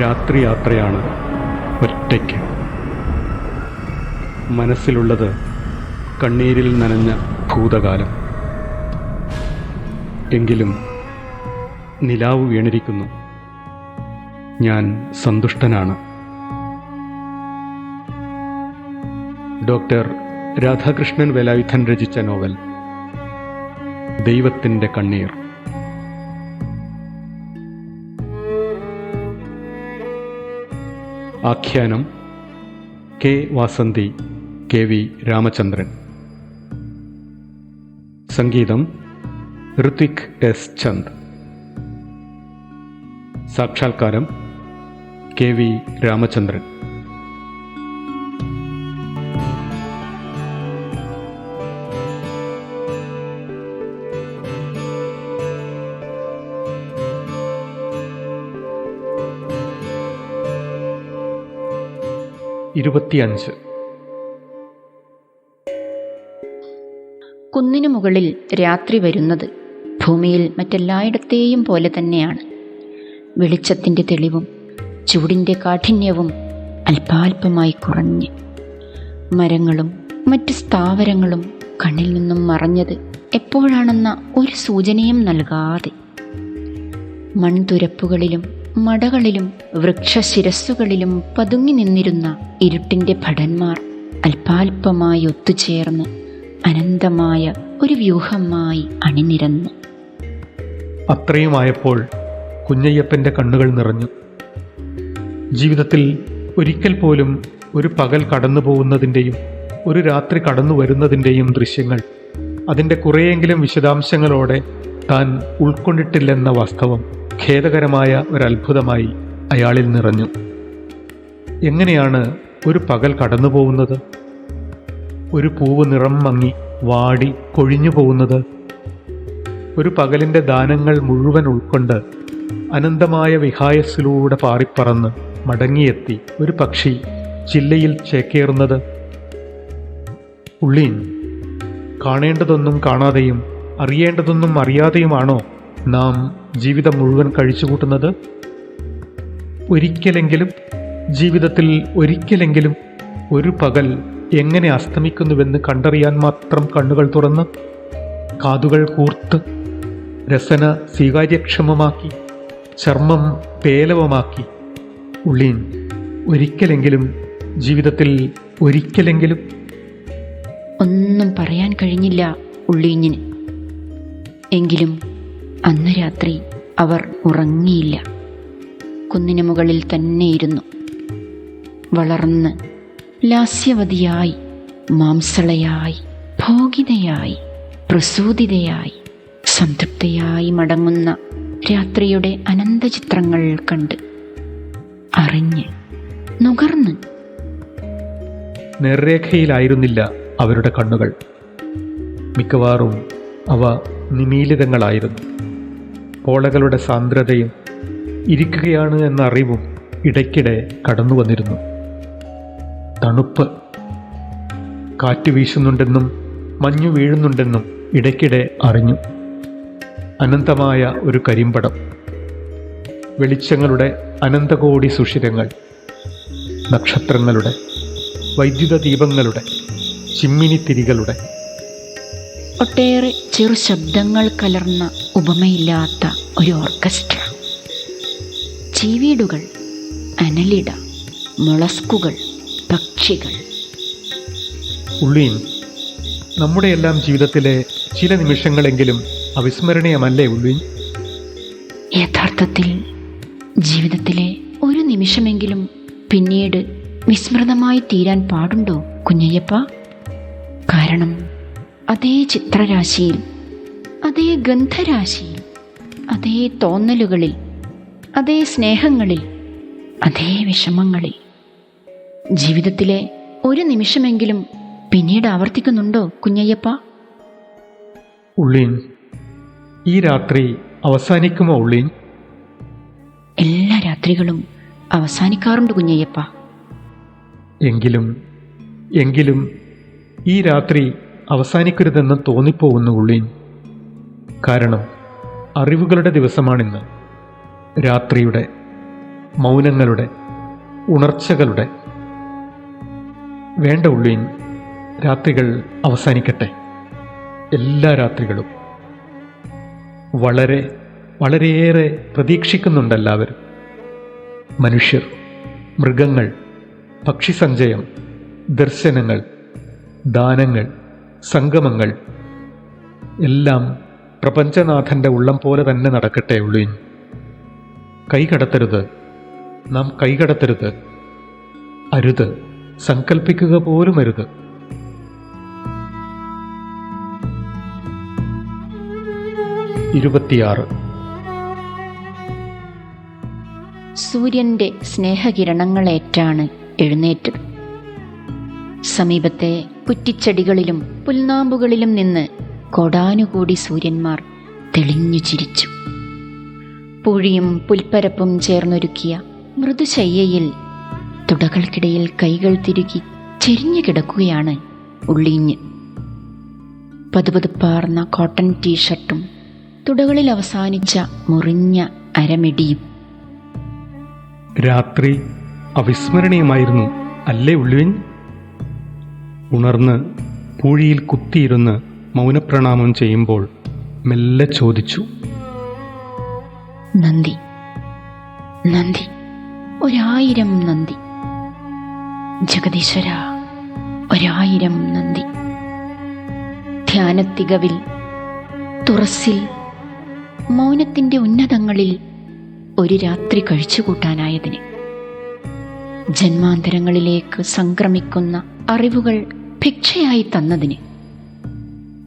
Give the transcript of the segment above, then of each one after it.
രാത്രി യാത്രയാണ് ഒറ്റയ്ക്ക്. മനസ്സിലുള്ളത് കണ്ണീരിൽ നനഞ്ഞ ഭൂതകാലം. എങ്കിലും നിലാവ് വീണിരിക്കുന്നു. ഞാൻ സന്തുഷ്ടനാണ്. ഡോക്ടർ രാധാകൃഷ്ണൻ വേലായുധൻ രചിച്ച നോവൽ ദൈവത്തിൻ്റെ കണ്ണീർ. ആഖ്യാനം K Vasanthi, K V Ramachandran. സംഗീതം ഋത്വിക് എസ് ചന്ദ്. സാക്ഷാത്കാരം കെ വി രാമചന്ദ്രൻ. കുന്നിനു മുകളിൽ രാത്രി വരുന്നത് ഭൂമിയിൽ മറ്റെല്ലായിടത്തെയും പോലെ തന്നെയാണ്. വെളിച്ചത്തിൻ്റെ തെളിവും ചൂടിൻ്റെ കാഠിന്യവും അല്പാൽപമായി കുറഞ്ഞ് മരങ്ങളും മറ്റ് സ്ഥാവരങ്ങളും കണ്ണിൽ നിന്നും മറഞ്ഞത് എപ്പോഴാണെന്ന ഒരു സൂചനയും നൽകാതെ മൺതുരപ്പുകളിലും മടകളിലും വൃക്ഷശിരസ്സുകളിലും പതുങ്ങി നിന്നിരുന്ന ഇരുട്ടിൻ്റെ ഭടന്മാർ അല്പാൽപമായി ഒത്തുചേർന്ന് അനന്തമായ ഒരു വ്യൂഹമായി അണിനിരന്നു. അത്രയുമായപ്പോൾ കുഞ്ഞയ്യപ്പൻ്റെ കണ്ണുകൾ നിറഞ്ഞു. ജീവിതത്തിൽ ഒരിക്കൽ പോലും ഒരു പകൽ കടന്നു പോകുന്നതിൻ്റെയും ഒരു രാത്രി കടന്നു വരുന്നതിൻ്റെയും ദൃശ്യങ്ങൾ അതിൻ്റെ കുറേയെങ്കിലും വിശദാംശങ്ങളോടെ താൻ ഉൾക്കൊണ്ടിട്ടില്ലെന്ന വാസ്തവം ഖേദകരമായ ഒരത്ഭുതമായി അയാളിൽ നിറഞ്ഞു. എങ്ങനെയാണ് ഒരു പകൽ കടന്നു പോകുന്നത്? ഒരു പൂവ് നിറം മങ്ങി വാടി കൊഴിഞ്ഞു പോകുന്നത്? ഒരു പകലിൻ്റെ ദാനങ്ങൾ മുഴുവൻ ഉൾക്കൊണ്ട് അനന്തമായ വിഹായസ്സിലൂടെ പാറിപ്പറന്ന് മടങ്ങിയെത്തി ഒരു പക്ഷി ചില്ലയിൽ ചേക്കേറുന്നത്? ഉള്ളീൻ, കാണേണ്ടതൊന്നും കാണാതെയും അറിയേണ്ടതൊന്നും അറിയാതെയുമാണോ നാം ജീവിതം മുഴുവൻ കഴിച്ചുകൂട്ടുന്നത്? ഒരിക്കലെങ്കിലും, ജീവിതത്തിൽ ഒരിക്കലെങ്കിലും ഒരു പകൽ എങ്ങനെ അസ്തമിക്കുന്നുവെന്ന് കണ്ടറിയാൻ മാത്രം കണ്ണുകൾ തുറന്ന് കാതുകൾ കൂർത്ത് രസന സ്വീകാര്യക്ഷമമാക്കി ചർമ്മം പേലവമാക്കി ഉള്ളീൻ, ഒരിക്കലെങ്കിലും, ജീവിതത്തിൽ ഒരിക്കലെങ്കിലും. ഒന്നും പറയാൻ കഴിഞ്ഞില്ല ഉള്ളീഞ്ഞിന്. എങ്കിലും അന്ന് രാത്രി അവർ ഉറങ്ങിയില്ല. കുന്നിനു മുകളിൽ തന്നെയിരുന്നു. വളർന്ന് ലാസ്യവതിയായി, മാംസളയായി, ഭോഗിതയായി, പ്രസൂതിതയായി, സംതൃപ്തയായി മടങ്ങുന്ന രാത്രിയുടെ അനന്തചിത്രങ്ങൾ കണ്ട് അറിഞ്ഞ് നുകർന്ന്. നേർരേഖയിലായിരുന്നില്ല അവരുടെ കണ്ണുകൾ. മിക്കവാറും അവ നിമീലിതങ്ങളായിരുന്നു. പോളകളുടെ സാന്ദ്രതയും ഇരിക്കുകയാണ് എന്ന അറിവും ഇടയ്ക്കിടെ കടന്നു വന്നിരുന്നു. തണുപ്പ്, കാറ്റ് വീശുന്നുണ്ടെന്നും മഞ്ഞു വീഴുന്നുണ്ടെന്നും ഇടയ്ക്കിടെ അറിഞ്ഞു. അനന്തമായ ഒരു കരിമ്പടം, വെളിച്ചങ്ങളുടെ അനന്തകോടി സുഷിരങ്ങൾ, നക്ഷത്രങ്ങളുടെ, വൈദ്യുത ദീപങ്ങളുടെ, ചിമ്മിനിത്തിരികളുടെ, ഒട്ടേറെ ചെറു ശബ്ദങ്ങൾ കലർന്ന ഉപമയില്ലാത്ത ഒരു ഓർക്കസ്ട്ര. ചീവീടുകൾ, അനലിട, മൊളസ്കുകൾ, പക്ഷികൾ. ഉള്ളീൻ, നമ്മുടെയെല്ലാം ജീവിതത്തിലെ ചില നിമിഷങ്ങളെങ്കിലും അവിസ്മരണീയമല്ലേ ഉള്ളീൻ? യഥാർത്ഥത്തിൽ ജീവിതത്തിലെ ഒരു നിമിഷമെങ്കിലും പിന്നീട് വിസ്മൃതമായി തീരാൻ പാടുണ്ടോ കുഞ്ഞയ്യപ്പ? കാരണം അതേ ചിത്രരാശിയിൽ, അതേ ഗന്ധരാശിയിൽ, അതേ തോന്നലുകളിൽ, അതേ സ്നേഹങ്ങളിൽ, അതേ വിഷമങ്ങളിൽ ജീവിതത്തിലെ ഒരു നിമിഷമെങ്കിലും പിന്നീട് ആവർത്തിക്കുന്നുണ്ടോ കുഞ്ഞയ്യപ്പ? ഉള്ളീൻ, ഈ രാത്രി അവസാനിക്കുമോ ഉള്ളീൻ? എല്ലാ രാത്രികളും അവസാനിക്കാറുണ്ട് കുഞ്ഞയ്യപ്പ. എങ്കിലും ഈ രാത്രി അവസാനിക്കരുതെന്ന് തോന്നിപ്പോകുന്നു ഉള്ളീൻ. കാരണം അറിവുകളുടെ ദിവസമാണിന്ന്. രാത്രിയുടെ, മൗനങ്ങളുടെ, ഉണർച്ചകളുടെ. വേണ്ട ഉള്ളീൻ, രാത്രികൾ അവസാനിക്കട്ടെ. എല്ലാ രാത്രികളും. വളരെയേറെ പ്രതീക്ഷിക്കുന്നുണ്ടെല്ലാവരും. മനുഷ്യർ, മൃഗങ്ങൾ, പക്ഷിസഞ്ചയം, ദർശനങ്ങൾ, ദാനങ്ങൾ, സംഗമങ്ങൾ എല്ലാം പ്രപഞ്ചനാഥൻ്റെ ഉള്ളം പോലെ തന്നെ നടക്കട്ടെ ഉള്ളീൻ. കൈകടത്തരുത്, നാം കൈകടത്തരുത്. അരുത്, സങ്കൽപ്പിക്കുക പോലും അരുത്. സൂര്യന്റെ സ്നേഹകിരണങ്ങളേറ്റാണ് എഴുന്നേറ്റത്. സമീപത്തെ കുറ്റിച്ചെടികളിലും പുൽനാമ്പുകളിലും നിന്ന് കോടാനുകൂടി സൂര്യന്മാർ തെളിഞ്ഞു ചിരിച്ചു. പൂഴിയും പുൽപ്പരപ്പും ചേർന്നൊരുക്കിയ മൃദുശയ്യയിൽ തുടകൾക്കിടയിൽ കൈകൾ തിരുകി ചെരിഞ്ഞു കിടക്കുകയാണ് ഉള്ളീഞ്ഞ്. പതുപതുപ്പാർന്ന കോട്ടൺ ടീഷർട്ടും തുടകളിൽ അവസാനിച്ച മുറിഞ്ഞ അരമിടിയും. രാത്രി അവിസ്മരണീയമായിരുന്നു അല്ലേ ഉള്ളുവിൻ? ഉണർന്ന് പൂഴിയിൽ കുത്തിയിരുന്ന് മൗനപ്രണാമം ചെയ്യുമ്പോൾ മെല്ലെ ചോദിച്ചു. നന്ദി, നന്ദി, 1000 നന്ദി. ജഗദീശ്വര, 1000 നന്ദി. ധ്യാനത്തികവിൽ, തുറസ്സിൽ, മൗനത്തിൻ്റെ ഉന്നതങ്ങളിൽ ഒരു രാത്രി കഴിച്ചുകൂട്ടാനായതിന്, ജന്മാന്തരങ്ങളിലേക്ക് സംക്രമിക്കുന്ന അറിവുകൾ ഭിക്ഷയായി തന്നതിന്,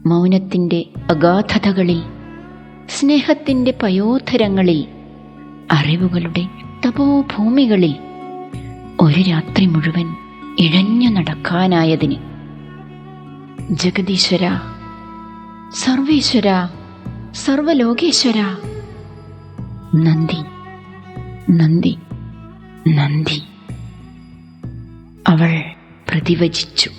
മൗനത്തിൻ്റെ അഗാധതകളിൽ, സ്നേഹത്തിൻ്റെ പയോധരങ്ങളിൽ, അറിവുകളുടെ തപോഭൂമികളിൽ ഒരു രാത്രി മുഴുവൻ ഇഴഞ്ഞു നടക്കാനായതിന്, ജഗദീശ്വര, സർവേശ്വര, സർവലോകേശ്വര, നന്ദി, നന്ദി, നന്ദി. അവൾ പ്രതിവചിച്ചു.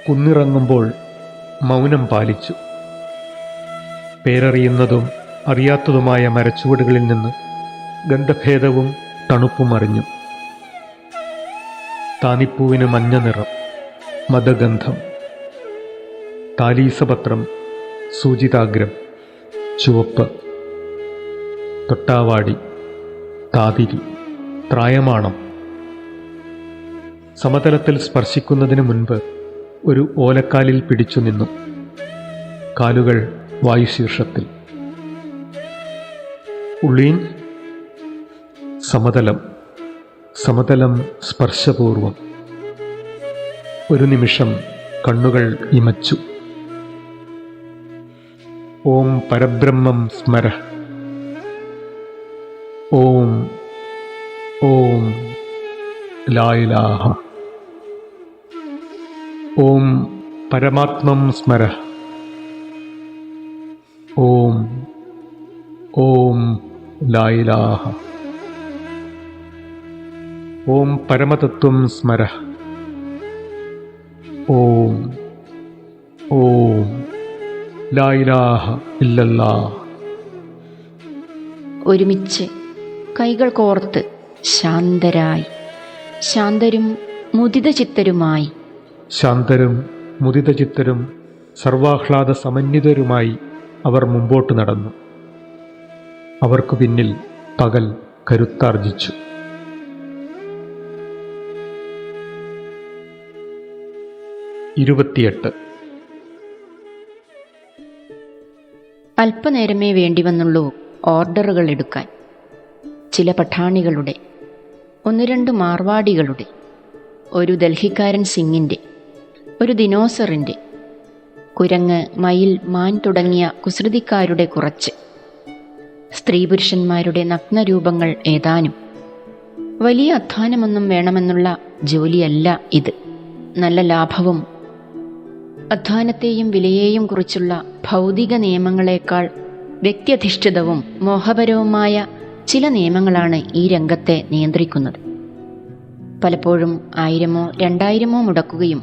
കുന്നിറങ്ങുമ്പോൾ മൗനം പാലിച്ചു. പേരറിയുന്നതും അറിയാത്തതുമായ മരച്ചുവടുകളിൽ നിന്ന് ഗന്ധഭേദവും തണുപ്പും അറിഞ്ഞു. താനിപ്പൂവിന് മഞ്ഞ നിറം, മദഗന്ധം. താലീസപത്രം, സൂചിതാഗ്രം, ചുവപ്പ്. തൊട്ടാവാടി, താതിരി, ത്രായമാണം. സമതലത്തിൽ സ്പർശിക്കുന്നതിന് മുൻപ് ഒരു ഓലക്കാലിൽ പിടിച്ചു നിന്നു. കാലുകൾ വായുശീർഷത്തിൽ. ഉള്ളീൻ. സമതലം, സമതലം സ്പർശപൂർവം. ഒരു നിമിഷം കണ്ണുകൾ ഇമച്ചു. ഓം പരബ്രഹ്മം സ്മര. ഓം ഓം ലാ ഇലാഹ. ഓം പരമാത്മം സ്മര. ഓം ഓം ലാ ഇലാഹ. ഓം പരമതത്വം സ്മര. ഓം ഓം ലാ ഇലാഹ ഇല്ലല്ലാഹ്. ഒരുമിച്ച് കൈകൾ കോർത്ത് ശാന്തരായി, ശാന്തരും മുദിതചിത്തരുമായി, ശാന്തരും മുദിതചിത്തരും സർവാഹ്ലാദ സമന്വിതരുമായി അവർ മുമ്പോട്ട് നടന്നു. അവർക്കു പിന്നിൽ പകൽ കരുത്താർജിച്ചു. അല്പനേരമേ വേണ്ടിവന്നുള്ളൂ ഓർഡറുകൾ എടുക്കാൻ. ചില പഠാണികളുടെ, 1-2 മാർവാടികളുടെ, ഒരു ഡൽഹിക്കാരൻ സിംഗിൻ്റെ, ഒരു ദിനോസറിൻ്റെ, കുരങ്ങ്, മയിൽ, മാൻ തുടങ്ങിയ കുസൃതിക്കാരുടെ കുറച്ച്, സ്ത്രീപുരുഷന്മാരുടെ നഗ്നരൂപങ്ങൾ ഏതാനും. വലിയ അധ്വാനമൊന്നും വേണമെന്നുള്ള ജോലിയല്ല ഇത്. നല്ല ലാഭവും അധ്വാനത്തെയും വിലയെയും കുറിച്ചുള്ള ഭൗതിക നിയമങ്ങളെക്കാൾ വ്യക്തിയധിഷ്ഠിതവും മോഹപരവുമായ ചില നിയമങ്ങളാണ് ഈ രംഗത്തെ നിയന്ത്രിക്കുന്നത്. പലപ്പോഴും 1000-2000 മുടക്കുകയും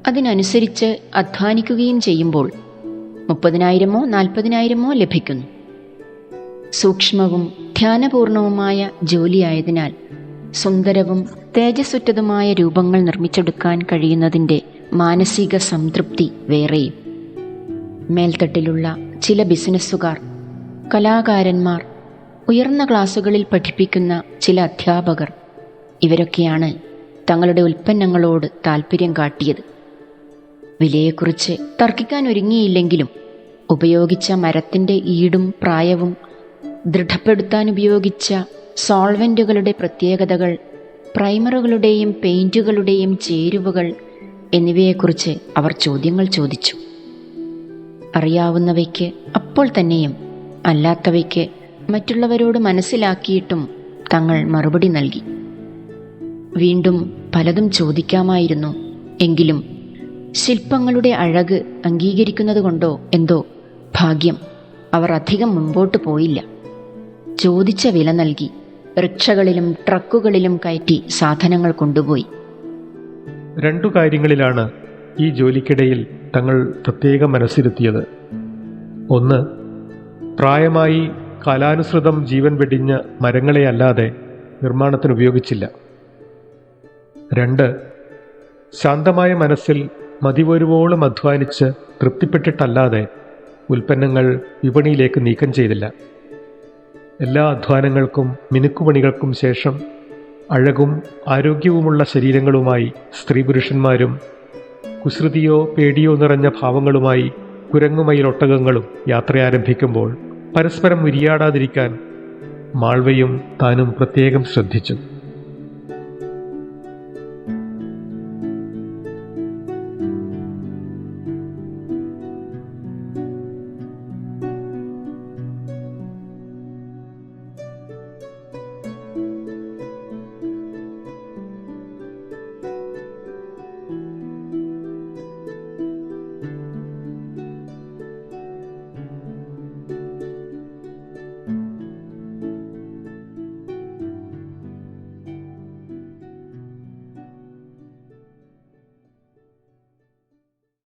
അതിനനുസരിച്ച് അധ്വാനിക്കുകയും ചെയ്യുമ്പോൾ 30,000-ഓ 40,000-ഓ ലഭിക്കുന്നു. സൂക്ഷ്മവും ധ്യാനപൂർണവുമായ ജോലിയായതിനാൽ സുന്ദരവും തേജസ്സുറ്റതുമായ രൂപങ്ങൾ നിർമ്മിച്ചെടുക്കാൻ കഴിയുന്നതിൻ്റെ മാനസിക സംതൃപ്തി വേറെയും. മേൽത്തട്ടിലുള്ള ചില ബിസിനസ്സുകാർ, കലാകാരന്മാർ, ഉയർന്ന ക്ലാസുകളിൽ പഠിപ്പിക്കുന്ന ചില അധ്യാപകർ, ഇവരൊക്കെയാണ് തങ്ങളുടെ ഉൽപ്പന്നങ്ങളോട് താൽപ്പര്യം കാട്ടിയത്. വിലയെക്കുറിച്ച് തർക്കിക്കാൻ ഒരുങ്ങിയില്ലെങ്കിലും ഉപയോഗിച്ച മരത്തിൻ്റെ ഈടും പ്രായവും, ദൃഢപ്പെടുത്താൻ ഉപയോഗിച്ച സോൾവെൻറ്റുകളുടെ പ്രത്യേകതകൾ, പ്രൈമറുകളുടെയും പെയിൻറ്റുകളുടെയും ചേരുവകൾ എന്നിവയെക്കുറിച്ച് അവർ ചോദ്യങ്ങൾ ചോദിച്ചു. അറിയാവുന്നവയ്ക്ക് അപ്പോൾ തന്നെയും അല്ലാത്തവയ്ക്ക് മറ്റുള്ളവരോട് മനസ്സിലാക്കിയിട്ടും തങ്ങൾ മറുപടി നൽകി. വീണ്ടും പലതും ചോദിക്കാമായിരുന്നു. എങ്കിലും ശില്പങ്ങളുടെ അഴക് അംഗീകരിക്കുന്നതുകൊണ്ടോ എന്തോ ഭാഗ്യം അവർ അധികം മുൻപോട്ട് പോയില്ല. ചോദിച്ച വില നൽകി റിക്ഷകളിലും ട്രക്കുകളിലും കയറ്റി സാധനങ്ങൾ കൊണ്ടുപോയി. 2 കാര്യങ്ങളിലാണ് ഈ ജോലിക്കിടയിൽ തങ്ങൾ പ്രത്യേകം മനസ്സിരുത്തിയത്. ഒന്ന്, പ്രായമായി കാലാനുസൃതം ജീവൻ വെടിഞ്ഞ മരങ്ങളെ അല്ലാതെ നിർമ്മാണത്തിന് ഉപയോഗിച്ചില്ല. 2, ശാന്തമായ മനസ്സിൽ മതിവരുവോളം അധ്വാനിച്ച് തൃപ്തിപ്പെട്ടിട്ടല്ലാതെ ഉൽപ്പന്നങ്ങൾ വിപണിയിലേക്ക് നീക്കം ചെയ്തില്ല. എല്ലാ അധ്വാനങ്ങൾക്കും മിനുക്കുപണികൾക്കും ശേഷം അഴകും ആരോഗ്യവുമുള്ള ശരീരങ്ങളുമായി സ്ത്രീ പുരുഷന്മാരും കുസൃതിയോ പേടിയോ നിറഞ്ഞ ഭാവങ്ങളുമായി കുരങ്ങുമയിലൊട്ടകങ്ങളും യാത്ര ആരംഭിക്കുമ്പോൾ പരസ്പരം ഉരിയാടാതിരിക്കാൻ മാൾവയും താനും പ്രത്യേകം ശ്രദ്ധിച്ചു.